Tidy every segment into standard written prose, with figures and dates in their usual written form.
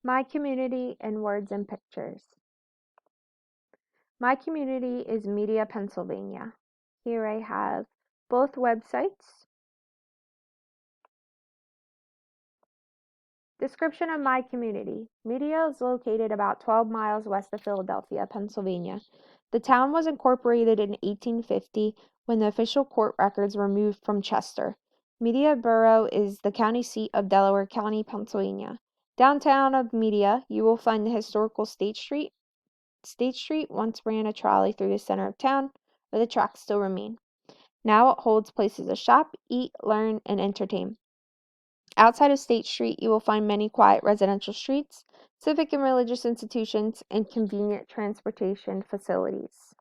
My Community in Words and Pictures. My Community is Media, Pennsylvania. Here I have both websites. Description of My Community. Media is located about 12 miles west of Philadelphia, Pennsylvania. The town was incorporated in 1850 when the official court records were moved from Chester. Media Borough is the county seat of Delaware County, Pennsylvania. Downtown of Media, you will find the historical State Street. State Street once ran a trolley through the center of town, where the tracks still remain. Now it holds places to shop, eat, learn, and entertain. Outside of State Street, you will find many quiet residential streets, civic and religious institutions, and convenient transportation facilities.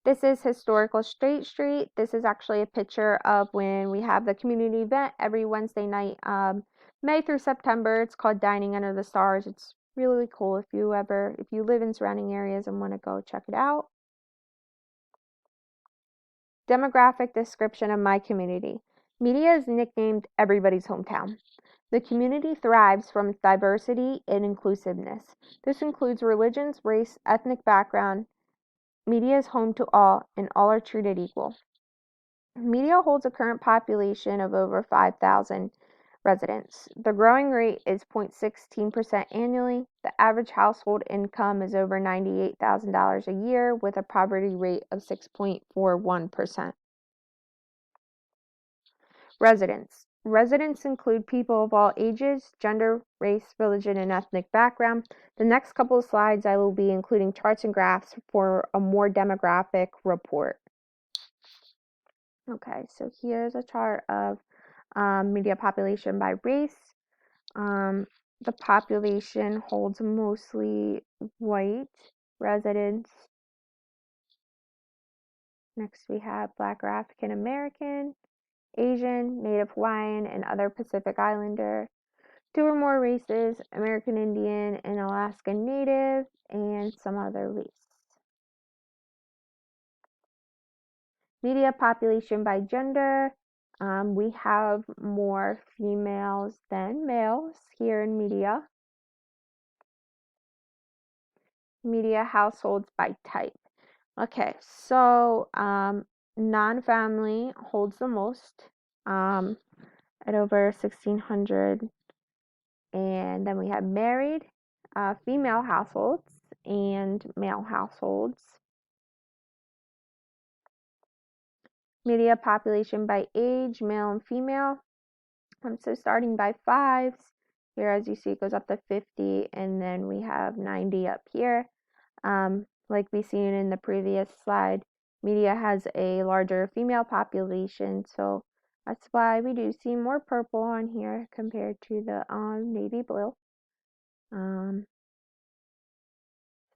This is historical State Street. This is actually a picture of when we have the community event every Wednesday night, May through September. It's called Dining Under the Stars. It's really cool if you live in surrounding areas and want to go check it out. Demographic description of My Community. Media is nicknamed everybody's hometown. The community thrives from its diversity and inclusiveness. This includes religions, race, ethnic background. Media is home to all, and all are treated equal. Media holds a current population of over 5,000 residents. The growing rate is 0.16% annually. The average household income is over $98,000 a year with a poverty rate of 6.41%. Residents. Residents include people of all ages, gender, race, religion, and ethnic background. The next couple of slides I will be including charts and graphs for a more demographic report. Okay, so here's a chart of media population by race. The population holds mostly white residents. Next we have Black or African American, Asian, Native Hawaiian, and other Pacific Islander. 2 or more races, American Indian and Alaskan Native, and some other race. Media population by gender. We have more females than males here in media. Media households by type. Okay, so non-family holds the most at over 1,600. And then we have married, female households and male households. Media population by age, male and female. So starting by 5s, here as you see it goes up to 50, and then we have 90 up here. Like we seen in the previous slide, media has a larger female population, so that's why we do see more purple on here compared to the navy blue.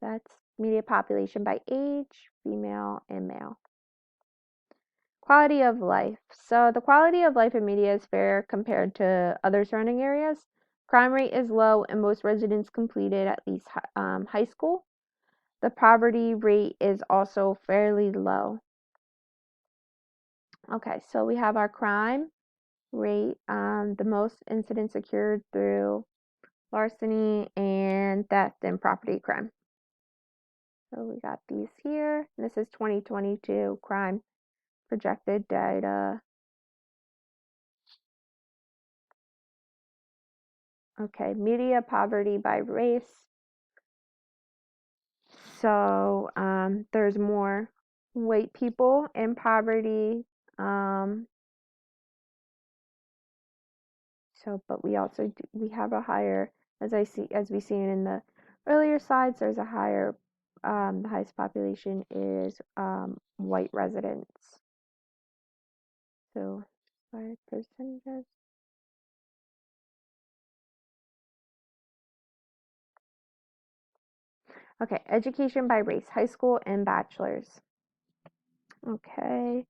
That's media population by age, female and male. Quality of life. So the quality of life in media is fair compared to other surrounding areas. Crime rate is low and most residents completed at least high school. The poverty rate is also fairly low. Okay, so we have our crime rate. The most incidents occurred through larceny and theft and property crime. So we got these here. This is 2022 crime projected data. Okay, media poverty by race. So there's more white people in poverty. But we have a higher, as we seen in the earlier slides, there's a higher, the highest population is white residents. So, by percentages. Okay, education by race, high school and bachelor's. Okay,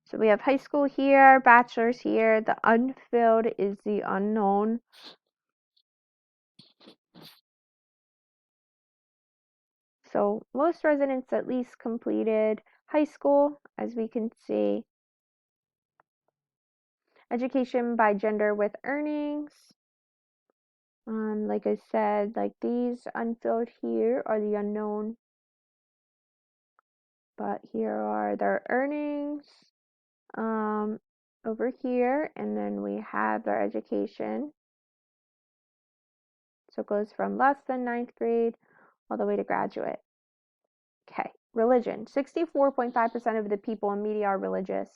so we have high school here, bachelor's here. The unfilled is the unknown. So most residents at least completed high school, as we can see. Education by gender with earnings. Like I said, like these unfilled here are the unknown, but here are their earnings um, over here, and then we have their education. So it goes from less than ninth grade all the way to graduate. Okay, religion. 64.5% of the people in media are religious.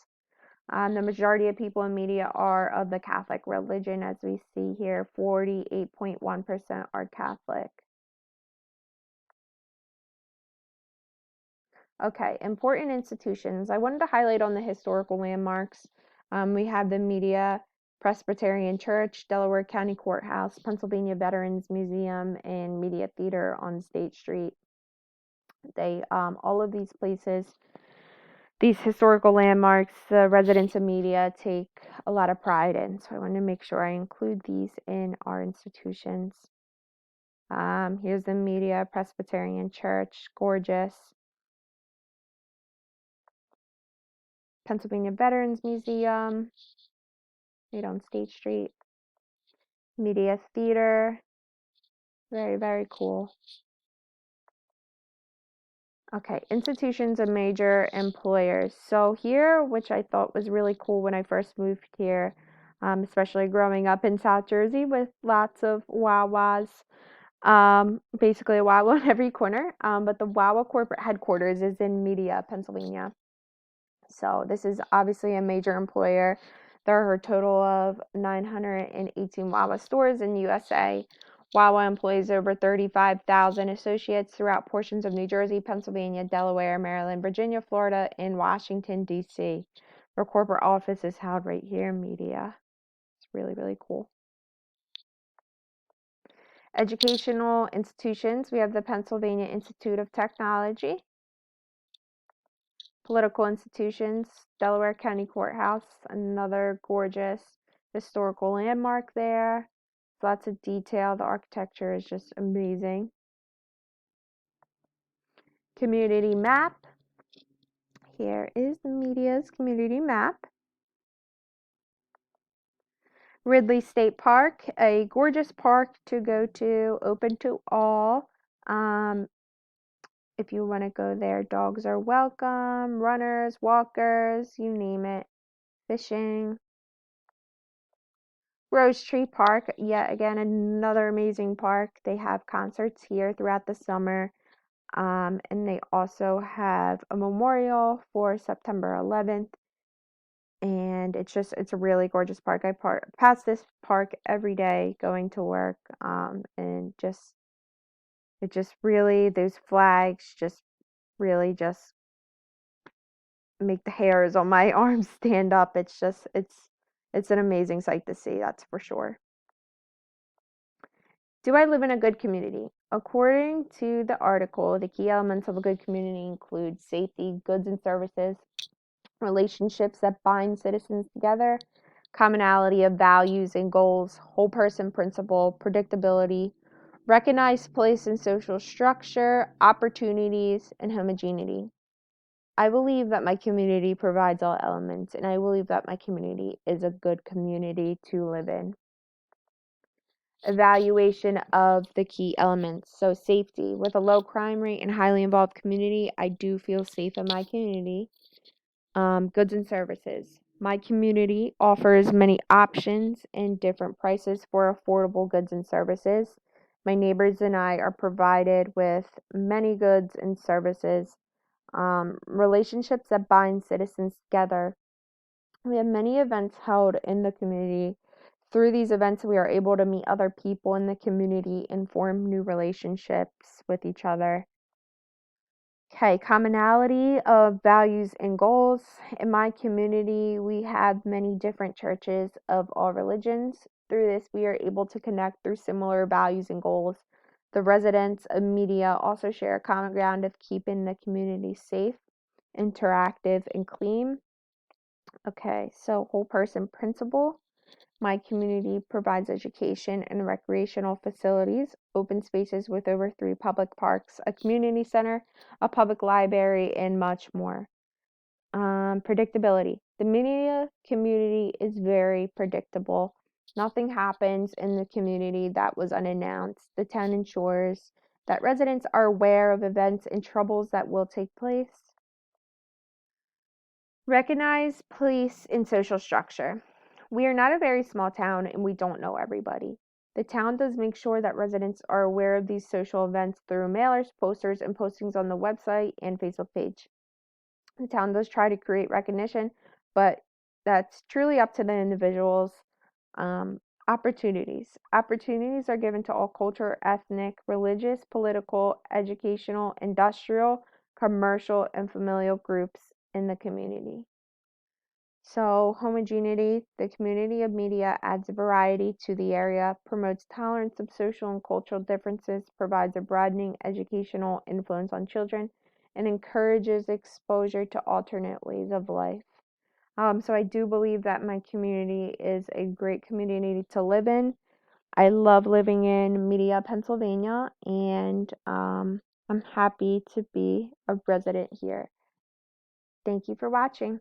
The majority of people in media are of the Catholic religion, as we see here. 48.1% are Catholic. Okay, important institutions. I wanted to highlight on the historical landmarks. We have the Media Presbyterian Church, Delaware County Courthouse, Pennsylvania Veterans Museum, and Media Theater on State Street. They all of these places, these historical landmarks, the residents of media take a lot of pride in. So I want to make sure I include these in our institutions. Here's the Media Presbyterian Church, gorgeous. Pennsylvania Veterans Museum, right on State Street. Media Theater, very, very cool. Okay, institutions and major employers. So here, which I thought was really cool when I first moved here, especially growing up in South Jersey with lots of Wawas, basically a Wawa on every corner. But the Wawa corporate headquarters is in Media, Pennsylvania. So this is obviously a major employer. There are a total of 918 Wawa stores in USA. Wawa employs over 35,000 associates throughout portions of New Jersey, Pennsylvania, Delaware, Maryland, Virginia, Florida, and Washington, D.C. Their corporate office is held right here in Media. It's really, really cool. Educational institutions. We have the Pennsylvania Institute of Technology. Political institutions. Delaware County Courthouse, another gorgeous historical landmark there. Lots of detail. The architecture is just amazing. Community map. Here is the media's community map. Ridley State Park, a gorgeous park to go to, open to all. If you want to go there, dogs are welcome, runners, walkers, you name it, fishing. Rose Tree Park, yet again, another amazing park. They have concerts here throughout the summer. And they also have a memorial for September 11th. And it's a really gorgeous park. I pass this park every day going to work. And it just really, those flags just really just make the hairs on my arms stand up. It's an amazing sight to see, that's for sure. Do I live in a good community? According to the article, the key elements of a good community include safety, goods and services, relationships that bind citizens together, commonality of values and goals, whole person principle, predictability, recognized place in social structure, opportunities, and homogeneity. I believe that my community provides all elements, and I believe that my community is a good community to live in. Evaluation of the key elements. So safety. With a low crime rate and highly involved community, I do feel safe in my community. Goods and services. My community offers many options and different prices for affordable goods and services. My neighbors and I are provided with many goods and services. Relationships that bind citizens together. We have many events held in the community. Through these events, we are able to meet other people in the community and form new relationships with each other. Okay, commonality of values and goals. In my community, we have many different churches of all religions. Through this, we are able to connect through similar values and goals. The residents of media also share a common ground of keeping the community safe, interactive, and clean. Okay, so whole person principle. My community provides education and recreational facilities, open spaces with over 3 public parks, a community center, a public library, and much more. Predictability. The media community is very predictable. Nothing happens in the community that was unannounced. The town ensures that residents are aware of events and troubles that will take place. Recognize place in social structure. We are not a very small town and we don't know everybody. The town does make sure that residents are aware of these social events through mailers, posters, and postings on the website and Facebook page. The town does try to create recognition, but that's truly up to the individuals. Opportunities. Opportunities are given to all culture, ethnic, religious, political, educational, industrial, commercial, and familial groups in the community. So, homogeneity, the community of media adds variety to the area, promotes tolerance of social and cultural differences, provides a broadening educational influence on children, and encourages exposure to alternate ways of life. So, I do believe that my community is a great community to live in. I love living in Media, Pennsylvania, and I'm happy to be a resident here. Thank you for watching.